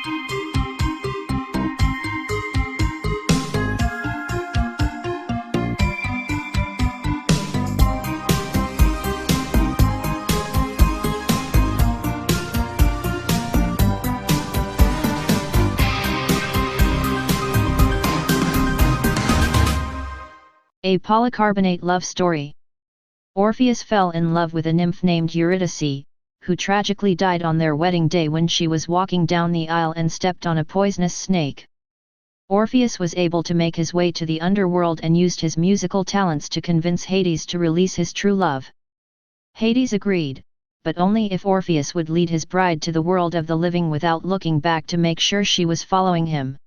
A polycarbonate love story. Orpheus fell in love with a nymph named Eurydice, who tragically died on their wedding day when she was walking down the aisle and stepped on a poisonous snake. Orpheus was able to make his way to the underworld and used his musical talents to convince Hades to release his true love. Hades agreed, but only if Orpheus would lead his bride to the world of the living without looking back to make sure she was following him.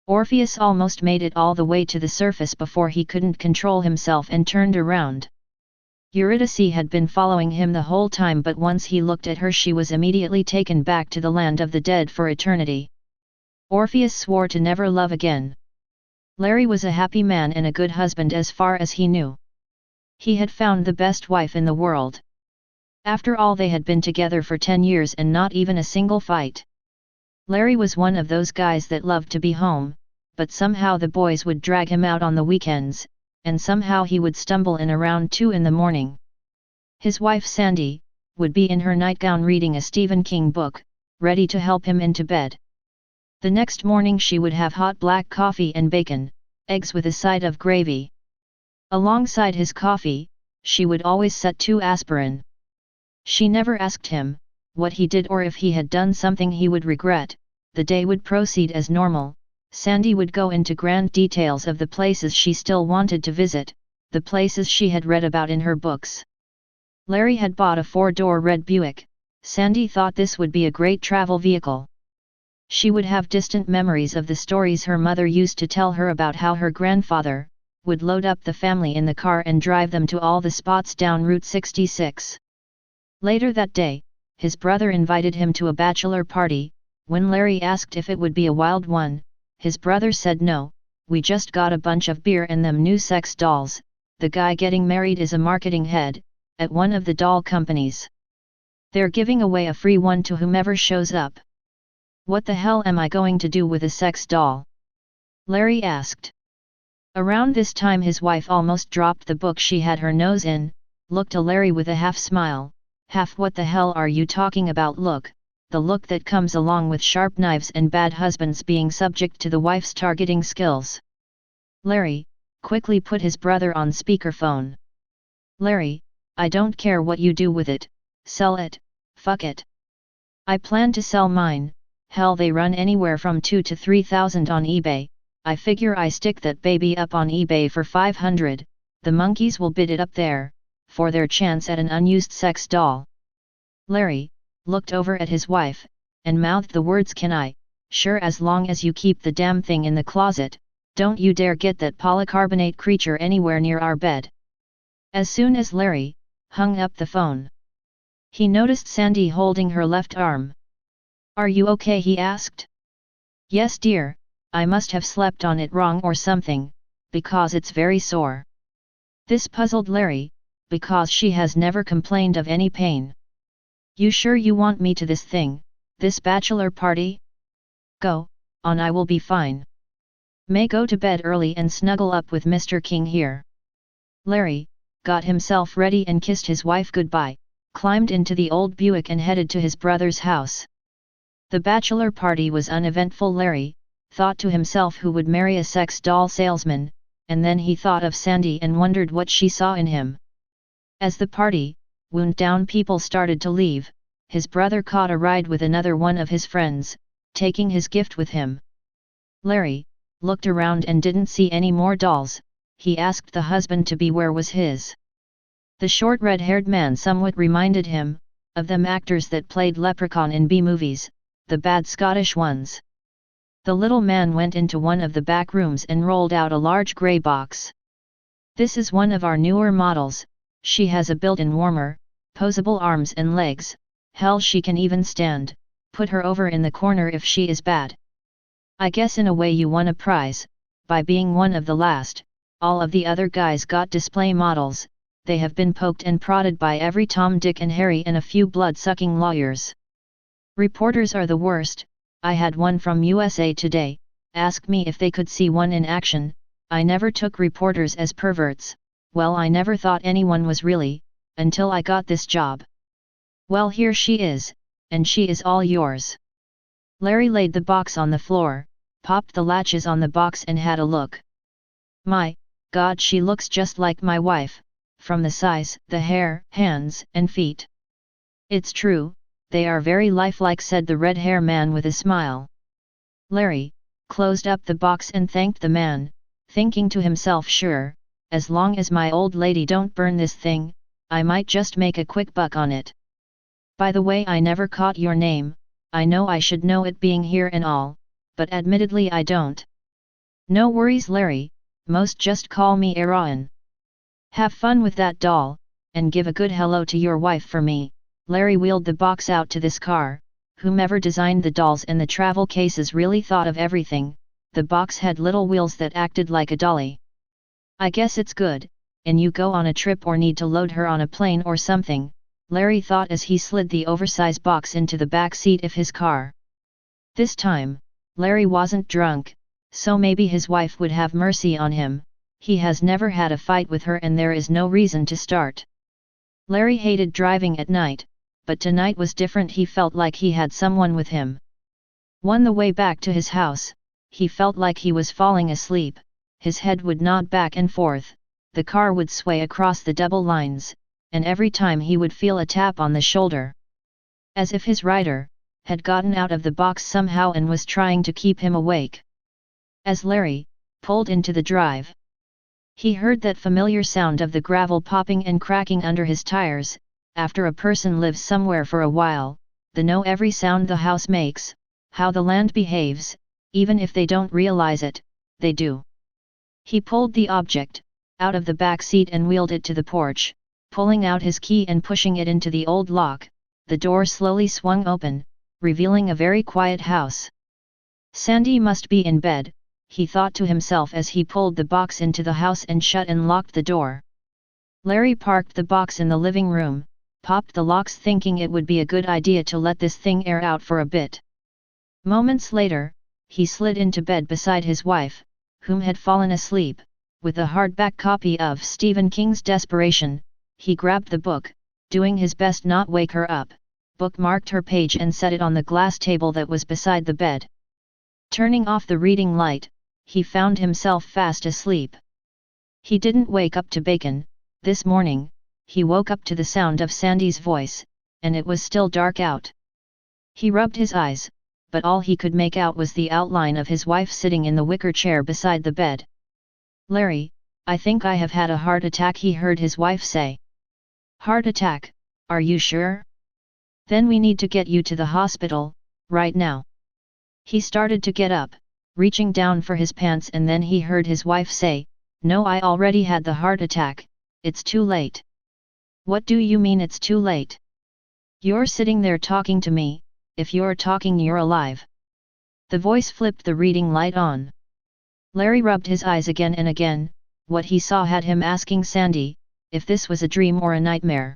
Orpheus almost made it all the way to the surface before he couldn't control himself and turned around. Eurydice had been following him the whole time, but once he looked at her she was immediately taken back to the land of the dead for eternity. Orpheus swore to never love again. Larry was a happy man and a good husband as far as he knew. He had found the best wife in the world. After all, they had been together for 10 years and not even a single fight. Larry was one of those guys that loved to be home, but somehow the boys would drag him out on the weekends, and somehow he would stumble in around 2 in the morning. His wife Sandy would be in her nightgown reading a Stephen King book, ready to help him into bed. The next morning she would have hot black coffee and bacon, eggs with a side of gravy. Alongside his coffee, she would always set 2 aspirin. She never asked him what he did or if he had done something he would regret. The day would proceed as normal. Sandy would go into grand details of the places she still wanted to visit, the places she had read about in her books. Larry had bought a 4-door red Buick. Sandy thought this would be a great travel vehicle. She would have distant memories of the stories her mother used to tell her about how her grandfather would load up the family in the car and drive them to all the spots down Route 66. Later that day, his brother invited him to a bachelor party. When Larry asked if it would be a wild one, his brother said no, we just got a bunch of beer and them new sex dolls. The guy getting married is a marketing head at one of the doll companies. They're giving away a free one to whomever shows up. What the hell am I going to do with a sex doll? Larry asked. Around this time his wife almost dropped the book she had her nose in, looked at Larry with a half smile. Half what the hell are you talking about look, the look that comes along with sharp knives and bad husbands being subject to the wife's targeting skills. Larry quickly put his brother on speakerphone. Larry, I don't care what you do with it, sell it, fuck it. I plan to sell mine, hell they run anywhere from $2,000 to $3,000 on eBay, I figure I stick that baby up on eBay for $500, the monkeys will bid it up there, for their chance at an unused sex doll. Larry looked over at his wife, and mouthed the words, can I? Sure, as long as you keep the damn thing in the closet, don't you dare get that polycarbonate creature anywhere near our bed. As soon as Larry hung up the phone, he noticed Sandy holding her left arm. Are you okay? He asked. Yes dear, I must have slept on it wrong or something, because it's very sore. This puzzled Larry, because she has never complained of any pain. You sure you want me to this thing, this bachelor party? Go on, I will be fine. May go to bed early and snuggle up with Mr. King here. Larry got himself ready and kissed his wife goodbye, climbed into the old Buick and headed to his brother's house. The bachelor party was uneventful. Larry thought to himself, who would marry a sex doll salesman, and then he thought of Sandy and wondered what she saw in him. As the party wound down, people started to leave. His brother caught a ride with another one of his friends, taking his gift with him. Larry looked around and didn't see any more dolls. He asked the husband-to-be where was his. The short red-haired man somewhat reminded him of them actors that played Leprechaun in B-movies, the bad Scottish ones. The little man went into one of the back rooms and rolled out a large grey box. This is one of our newer models. She has a built-in warmer, posable arms and legs, hell she can even stand, put her over in the corner if she is bad. I guess in a way you won a prize, by being one of the last. All of the other guys got display models, they have been poked and prodded by every Tom, Dick and Harry and a few blood-sucking lawyers. Reporters are the worst, I had one from USA Today, asked me if they could see one in action. I never took reporters as perverts. Well, I never thought anyone was really, until I got this job. Well, here she is, and she is all yours. Larry laid the box on the floor, popped the latches on the box and had a look. My God, she looks just like my wife, from the size, the hair, hands, and feet. It's true, they are very lifelike, said the red hair man with a smile. Larry closed up the box and thanked the man, thinking to himself, sure, as long as my old lady don't burn this thing, I might just make a quick buck on it. By the way, I never caught your name. I know I should know it being here and all, but admittedly I don't. No worries, Larry, most just call me Aaron. Have fun with that doll, and give a good hello to your wife for me. Larry wheeled the box out to this car. Whomever designed the dolls and the travel cases really thought of everything. The box had little wheels that acted like a dolly. I guess it's good, and you go on a trip or need to load her on a plane or something, Larry thought as he slid the oversized box into the back seat of his car. This time, Larry wasn't drunk, so maybe his wife would have mercy on him. He has never had a fight with her and there is no reason to start. Larry hated driving at night, but tonight was different. He felt like he had someone with him. On the way back to his house, he felt like he was falling asleep. His head would nod back and forth, the car would sway across the double lines, and every time he would feel a tap on the shoulder. As if his rider had gotten out of the box somehow and was trying to keep him awake. As Larry pulled into the drive, he heard that familiar sound of the gravel popping and cracking under his tires. After a person lives somewhere for a while, they know every sound the house makes, how the land behaves, even if they don't realize it, they do. He pulled the object out of the back seat and wheeled it to the porch, pulling out his key and pushing it into the old lock. The door slowly swung open, revealing a very quiet house. Sandy must be in bed, he thought to himself as he pulled the box into the house and shut and locked the door. Larry parked the box in the living room, popped the locks thinking it would be a good idea to let this thing air out for a bit. Moments later, he slid into bed beside his wife, whom had fallen asleep. With a hardback copy of Stephen King's Desperation, he grabbed the book, doing his best not wake her up, bookmarked her page and set it on the glass table that was beside the bed. Turning off the reading light, he found himself fast asleep. He didn't wake up to bacon. This morning, he woke up to the sound of Sandy's voice, and it was still dark out. He rubbed his eyes, but all he could make out was the outline of his wife sitting in the wicker chair beside the bed. Larry, I think I have had a heart attack, he heard his wife say. Heart attack, are you sure? Then we need to get you to the hospital, right now. He started to get up, reaching down for his pants, and then he heard his wife say, No, I already had the heart attack, it's too late. What do you mean it's too late? You're sitting there talking to me, if you're talking you're alive. The voice flipped the reading light on. Larry rubbed his eyes again and again. What he saw had him asking Sandy if this was a dream or a nightmare.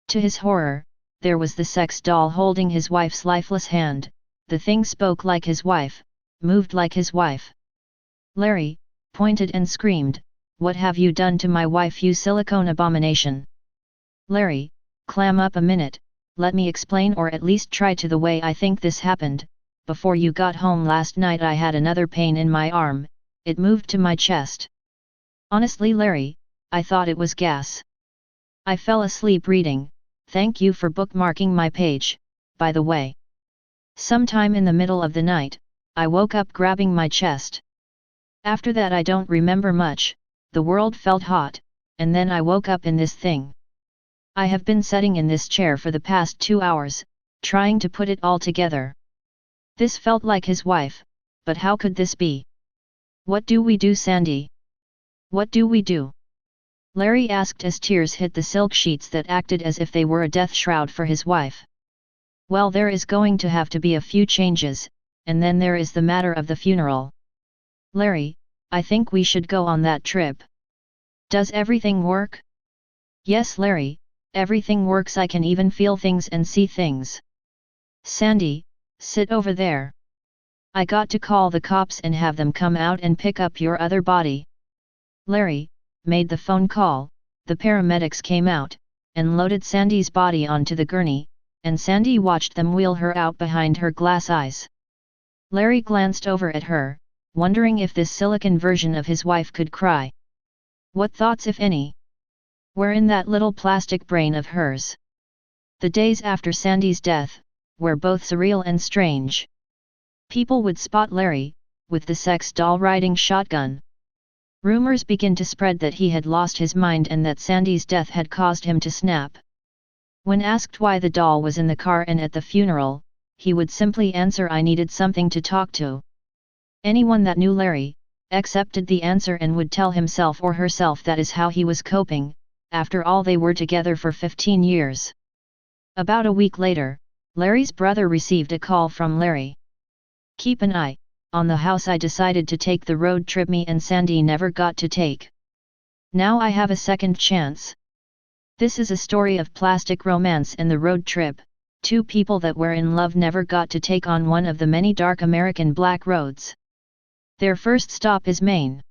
To his horror, there was the sex doll holding his wife's lifeless hand. The thing spoke like his wife, moved like his wife. Larry pointed and screamed, What have you done to my wife, you silicone abomination? Larry, clam up a minute, let me explain, or at least try to. The way I think this happened, before you got home last night I had another pain in my arm, it moved to my chest. Honestly, Larry, I thought it was gas. I fell asleep reading. Thank you for bookmarking my page, by the way. Sometime in the middle of the night, I woke up grabbing my chest. After that I don't remember much. The world felt hot, and then I woke up in this thing. I have been sitting in this chair for the past 2 hours, trying to put it all together. This felt like his wife, but how could this be? What do we do, Sandy? What do we do? Larry asked as tears hit the silk sheets that acted as if they were a death shroud for his wife. Well, there is going to have to be a few changes, and then there is the matter of the funeral. Larry, I think we should go on that trip. Does everything work? Yes, Larry, everything works. I can even feel things and see things. Sandy, sit over there. I got to call the cops and have them come out and pick up your other body. Larry made the phone call, the paramedics came out, and loaded Sandy's body onto the gurney, and Sandy watched them wheel her out behind her glass eyes. Larry glanced over at her, wondering if this silicon version of his wife could cry. What thoughts, if any, were in that little plastic brain of hers? The days after Sandy's death were both surreal and strange. People would spot Larry with the sex doll riding shotgun. Rumors began to spread that he had lost his mind and that Sandy's death had caused him to snap. When asked why the doll was in the car and at the funeral, he would simply answer, "I needed something to talk to." Anyone that knew Larry accepted the answer and would tell himself or herself that is how he was coping. After all, they were together for 15 years. About a week later, Larry's brother received a call from Larry. "Keep an eye on the house I decided to take the road trip me and Sandy never got to take. Now I have a second chance." This is a story of plastic romance and the road trip. Two people that were in love never got to take on one of the many dark American black roads. Their first stop is Maine.